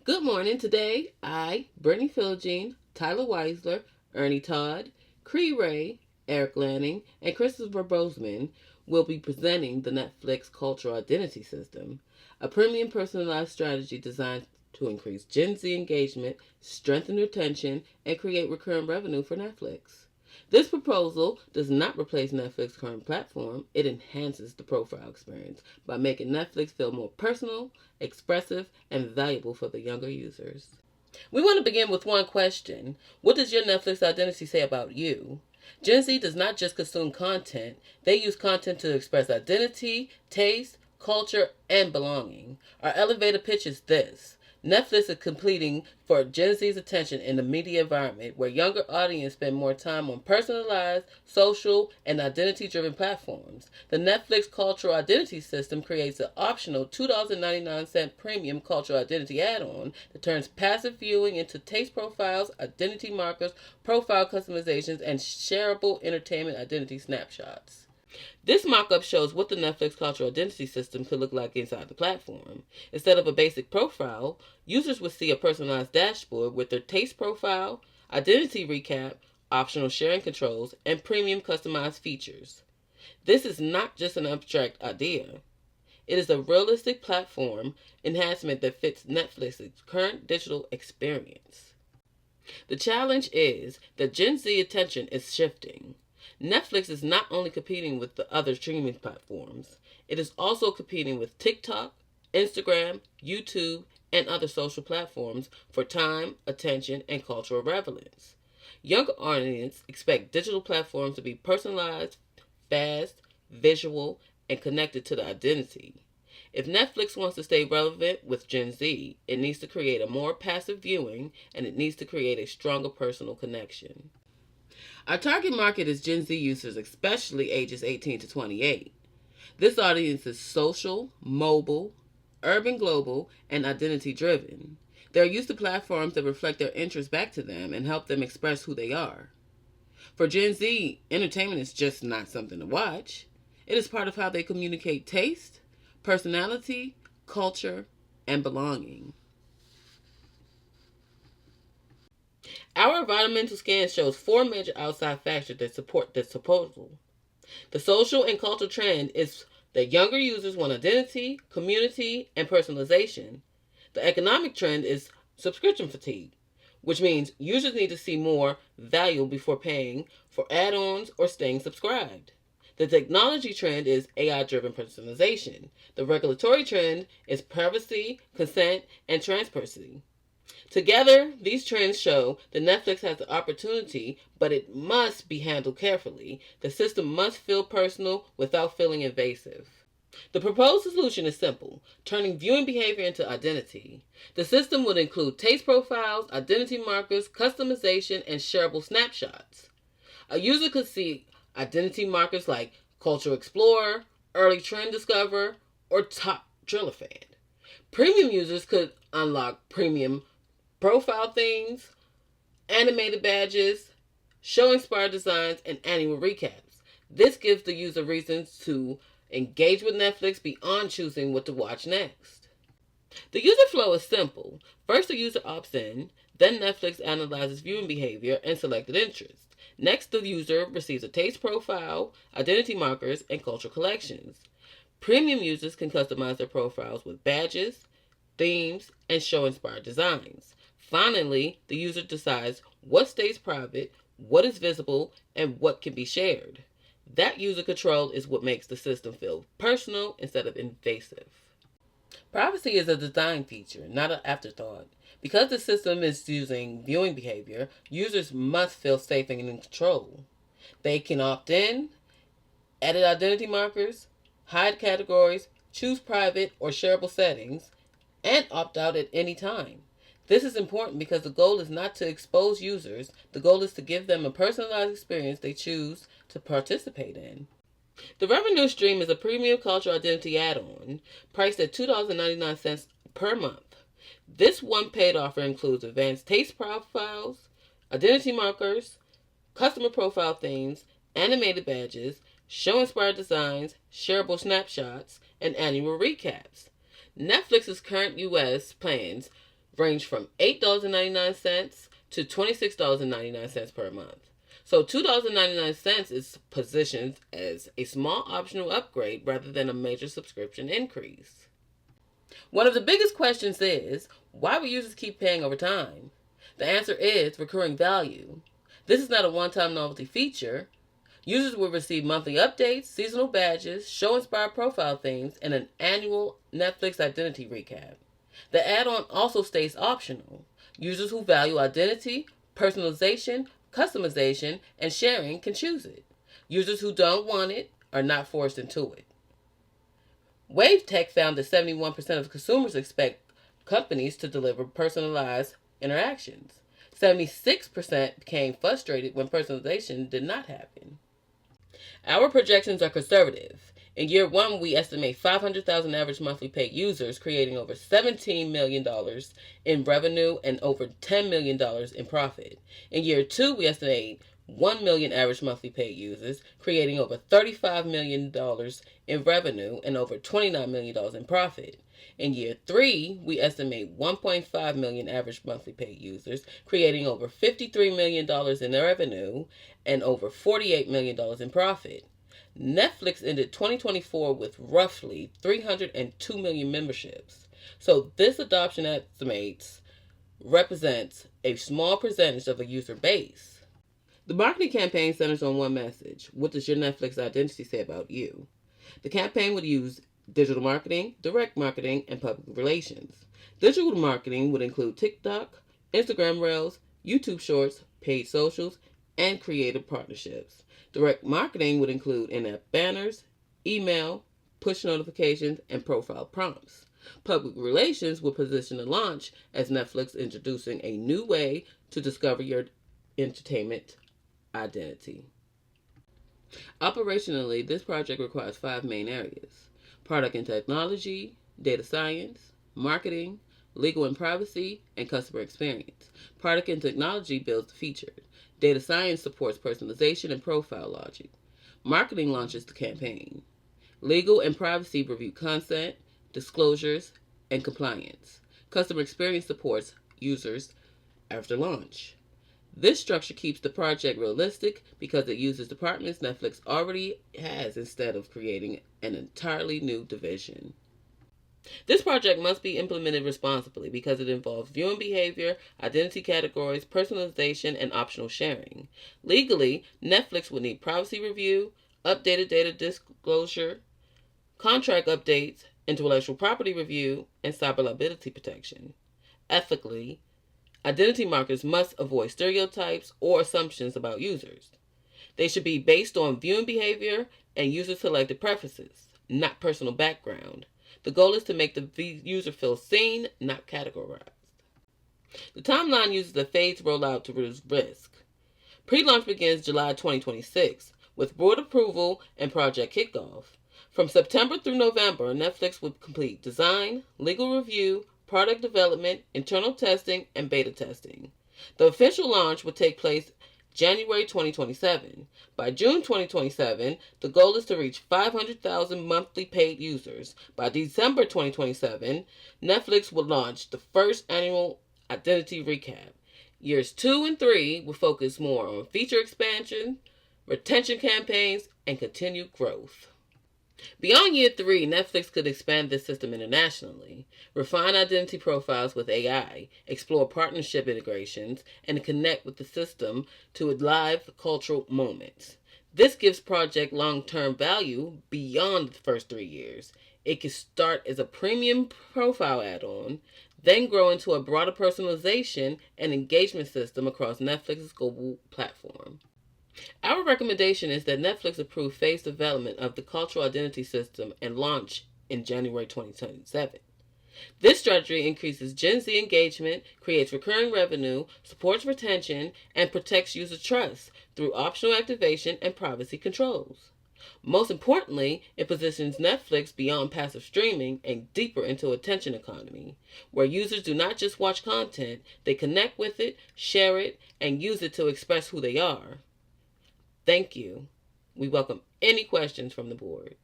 Good morning. Today, Brittany Philogene, Tyler Weisler, Ernie Todd, Cree Ray, Eric Lanning, and Christopher Bozeman will be presenting the Netflix Cultural Identity System, a premium personalized strategy designed to increase Gen Z engagement, strengthen retention, and create recurring revenue for Netflix. This proposal does not replace Netflix's current platform. It enhances the profile experience by making Netflix feel more personal, expressive, and valuable for the younger users. We want to begin with one question. What does your Netflix identity say about you? Gen Z does not just consume content, they use content to express identity, taste, culture, and belonging. Our elevator pitch is this. Netflix is competing for Gen Z's attention in the media environment where younger audiences spend more time on personalized, social, and identity-driven platforms. The Netflix Cultural Identity System creates an optional $2.99 premium cultural identity add-on that turns passive viewing into taste profiles, identity markers, profile customizations, and shareable entertainment identity snapshots. This mock-up shows what the Netflix Cultural Identity System could look like inside the platform. Instead of a basic profile, users would see a personalized dashboard with their taste profile, identity recap, optional sharing controls, and premium customized features. This is not just an abstract idea. It is a realistic platform enhancement that fits Netflix's current digital experience. The challenge is that Gen Z attention is shifting. Netflix is not only competing with the other streaming platforms, it is also competing with TikTok, Instagram, YouTube, and other social platforms for time, attention, and cultural relevance. Younger audiences expect digital platforms to be personalized, fast, visual, and connected to the identity. If Netflix wants to stay relevant with Gen Z, it needs to create a more passive viewing and it needs to create a stronger personal connection. Our target market is Gen Z users, especially ages 18 to 28. This audience is social, mobile, urban global, and identity driven. They're used to platforms that reflect their interests back to them and help them express who they are. For Gen Z, entertainment is just not something to watch. It is part of how they communicate taste, personality, culture, and belonging. Our environmental scan shows 4 major outside factors that support this proposal. The social and cultural trend is that younger users want identity, community, and personalization. The economic trend is subscription fatigue, which means users need to see more value before paying for add-ons or staying subscribed. The technology trend is AI-driven personalization. The regulatory trend is privacy, consent, and transparency. Together, these trends show that Netflix has the opportunity, but it must be handled carefully. The system must feel personal without feeling invasive. The proposed solution is simple, turning viewing behavior into identity. The system would include taste profiles, identity markers, customization, and shareable snapshots. A user could see identity markers like Cultural Explorer, Early Trend Discover, or Top Driller Fan. Premium users could unlock premium profile themes, animated badges, show-inspired designs, and annual recaps. This gives the user reasons to engage with Netflix beyond choosing what to watch next. The user flow is simple. First, the user opts in, then Netflix analyzes viewing behavior and selected interests. Next, the user receives a taste profile, identity markers, and cultural collections. Premium users can customize their profiles with badges, themes, and show-inspired designs. Finally, the user decides what stays private, what is visible, and what can be shared. That user control is what makes the system feel personal instead of invasive. Privacy is a design feature, not an afterthought. Because the system is using viewing behavior, users must feel safe and in control. They can opt in, edit identity markers, hide categories, choose private or shareable settings, and opt out at any time. This is important because the goal is not to expose users. The goal is to give them a personalized experience they choose to participate in. The revenue stream is a premium cultural identity add-on priced at $2.99 per month. This one paid offer includes advanced taste profiles, identity markers, customer profile themes, animated badges, show-inspired designs, shareable snapshots, and annual recaps. Netflix's current U.S. plans range from $8.99 to $26.99 per month. So $2.99 is positioned as a small optional upgrade rather than a major subscription increase. One of the biggest questions is, why will users keep paying over time? The answer is recurring value. This is not a one-time novelty feature. Users will receive monthly updates, seasonal badges, show-inspired profile themes, and an annual Netflix identity recap. The add-on also stays optional. Users who value identity, personalization, customization, and sharing can choose it. Users who don't want it are not forced into it. WaveTech found that 71% of consumers expect companies to deliver personalized interactions. 76% became frustrated when personalization did not happen. Our projections are conservative. In year one, we estimate 500,000 average monthly paid users, creating over $17 million in revenue and over $10 million in profit. In year two, we estimate 1 million average monthly paid users, creating over $35 million in revenue and over $29 million in profit. In year three, we estimate 1.5 million average monthly paid users, creating over $53 million in revenue and over $48 million in profit. Netflix ended 2024 with roughly 302 million memberships. So this adoption estimates represents a small percentage of a user base. The marketing campaign centers on one message. What does your Netflix identity say about you? The campaign would use digital marketing, direct marketing, and public relations. Digital marketing would include TikTok, Instagram Reels, YouTube Shorts, paid socials, and creative partnerships. Direct marketing would include in-app banners, email, push notifications, and profile prompts. Public relations would position the launch as Netflix introducing a new way to discover your entertainment identity. Operationally, this project requires 5 main areas: product and technology, data science, marketing, legal and privacy, and customer experience. Product and technology builds the feature. Data science supports personalization and profile logic. Marketing launches the campaign. Legal and privacy review consent, disclosures, and compliance. Customer experience supports users after launch. This structure keeps the project realistic because it uses departments Netflix already has instead of creating an entirely new division. This project must be implemented responsibly because it involves viewing behavior, identity categories, personalization, and optional sharing. Legally, Netflix would need privacy review, updated data disclosure, contract updates, intellectual property review, and cyber liability protection. Ethically, identity marketers must avoid stereotypes or assumptions about users. They should be based on viewing behavior and user-selected preferences, not personal background. The goal is to make the user feel seen, not categorized. The timeline uses a phased rollout to reduce risk. Pre-launch begins July 2026 with board approval and project kickoff. From September through November, Netflix will complete design, legal review, product development, internal testing, and beta testing. The official launch will take place January 2027. By June 2027, the goal is to reach 500,000 monthly paid users. By December 2027, Netflix will launch the first annual identity recap. Years 2 and 3 will focus more on feature expansion, retention campaigns, and continued growth. Beyond year 3, Netflix could expand this system internationally, refine identity profiles with AI, explore partnership integrations, and connect with the system to live cultural moments. This gives project long-term value beyond the first 3 years. It can start as a premium profile add-on, then grow into a broader personalization and engagement system across Netflix's global platform. Our recommendation is that Netflix approve phased development of the cultural identity system and launch in January 2027. This strategy increases Gen Z engagement, creates recurring revenue, supports retention, and protects user trust through optional activation and privacy controls. Most importantly, it positions Netflix beyond passive streaming and deeper into attention economy, where users do not just watch content, they connect with it, share it, and use it to express who they are. Thank you. We welcome any questions from the board.